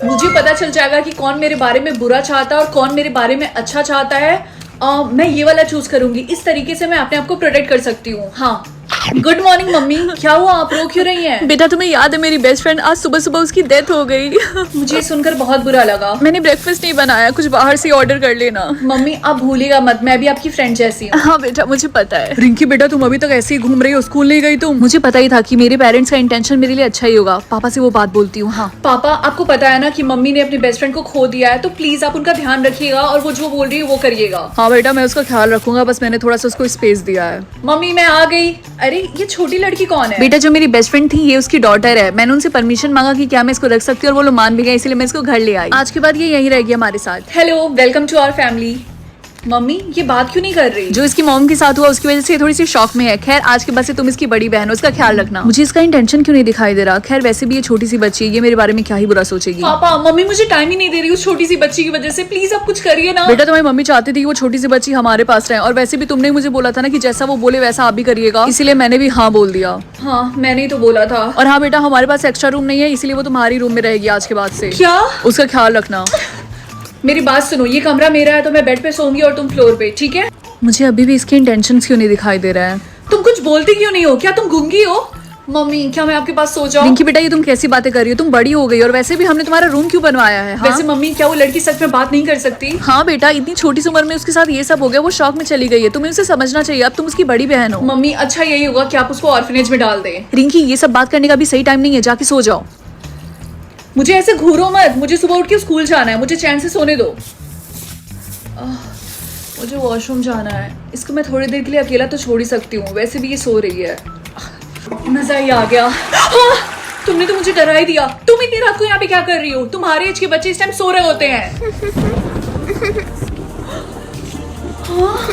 मुझे पता चल जाएगा कि कौन मेरे बारे में बुरा चाहता है और कौन मेरे बारे में अच्छा चाहता है। मैं ये वाला चूज करूंगी। इस तरीके से मैं अपने आप को प्रोटेक्ट कर सकती हूँ। हाँ, गुड मॉर्निंग मम्मी। क्या हुआ, आप रो क्यों रही हैं? बेटा तुम्हें याद है मेरी बेस्ट फ्रेंड आज सुबह सुबह उसकी डेथ हो गई। मुझे सुनकर बहुत बुरा लगा। मैंने ब्रेकफास्ट नहीं बनाया, कुछ बाहर से ऑर्डर कर लेना। मम्मी आप भूलिएगा मत, मैं भी आपकी फ्रेंड जैसी हूँ। हाँ बेटा मुझे पता है। रिंकी बेटा तुम अभी तक ऐसे ही घूम रही हो, स्कूल नहीं गई तुम? मुझे पता ही था कि मेरे पेरेंट्स का इंटेंशन मेरे लिए अच्छा ही होगा। पापा से वो बात बोलती हूँ। हाँ पापा, आपको पता है ना कि मम्मी ने अपनी बेस्ट फ्रेंड को खो दिया है, तो प्लीज आप उनका ध्यान रखिएगा और वो जो बोल रही है वो करिएगा। हाँ बेटा मैं उसका ख्याल रखूंगा, बस मैंने थोड़ा सा उसको स्पेस दिया है। मम्मी मैं आ गई। अरे ये छोटी लड़की कौन है? बेटा जो मेरी बेस्ट फ्रेंड थी ये उसकी डॉटर है। मैंने उनसे परमिशन मांगा कि क्या मैं इसको रख सकती हूँ और वो लोग मान भी गए, इसलिए मैं इसको घर ले आई। आज के बाद ये यहीं रहेगी हमारे साथ। Hello, welcome to our family. Mummy ये बात क्यों नहीं कर रही? जो इसकी मॉम के साथ हुआ उसकी वजह से थोड़ी सी शॉक में है। खैर आज के बाद से तुम इसकी बड़ी बहन हो, उसका ख्याल रखना। मुझे इसका इंटेंशन क्यों नहीं दिखाई दे रहा। खैर वैसे भी ये छोटी सी बच्ची है, ये मेरे बारे में क्या ही बुरा सोचेगी। पापा मम्मी मुझे टाइम ही नहीं दे रही उस छोटी सी बच्ची की वजह से। प्लीज आप कुछ करिए ना। बेटा तुम्हारी मम्मी चाहती थी कि वो छोटी सी बच्ची हमारे पास रहे, और वैसे भी तुमने मुझे बोला था ना कि जैसा वो बोले वैसा आप भी करिएगा, इसीलिए मैंने भी हाँ बोल दिया। हाँ मैंने ही तो बोला था। और हाँ बेटा हमारे पास एक्स्ट्रा रूम नहीं है, इसीलिए वो तुम्हारी रूम में रहेगी आज के बाद से। क्या? उसका ख्याल रखना। मेरी बात सुनो, ये कमरा मेरा है तो मैं बेड पे सोऊंगी और तुम फ्लोर पे, ठीक है? मुझे अभी भी इसके इंटेंशंस क्यों नहीं दिखाई दे रहा है। तुम कुछ बोलती क्यों नहीं हो? क्या तुम गूंगी हो? मम्मी क्या मैं आपके पास सो जाऊं? रिंकी बेटा ये तुम कैसी बातें कर रही हो, तुम बड़ी हो गई और वैसे भी हमने तुम्हारा रूम क्यों बनवाया है। हाँ? वैसे मम्मी क्या वो लड़की सच में बात नहीं कर सकती? हाँ बेटा इतनी छोटी सी उम्र में उसके साथ ये सब हो गया, वो शौक में चली गई है। तुम्हें उसे समझना चाहिए, अब तुम उसकी बड़ी बहन हो। मम्मी अच्छा यही होगा कि आप उसको ऑर्फनेज में डाल दें। रिंकी ये सब बात करने का भी सही टाइम नहीं है, जाके सो जाओ। मुझे ऐसे घूरो मत, मुझे सुबह उठ के स्कूल जाना है, मुझे चैन से सोने दो। मुझे वॉशरूम जाना है। इसको मैं थोड़ी देर के लिए अकेला तो छोड़ ही सकती हूँ, वैसे भी ये सो रही है। मजा ही आ गया। हाँ, तुमने तो मुझे डरा ही दिया। तुम इतनी रात को यहाँ पे क्या कर रही हो? तुम्हारे एज के बच्चे इस टाइम सो रहे होते हैं। हाँ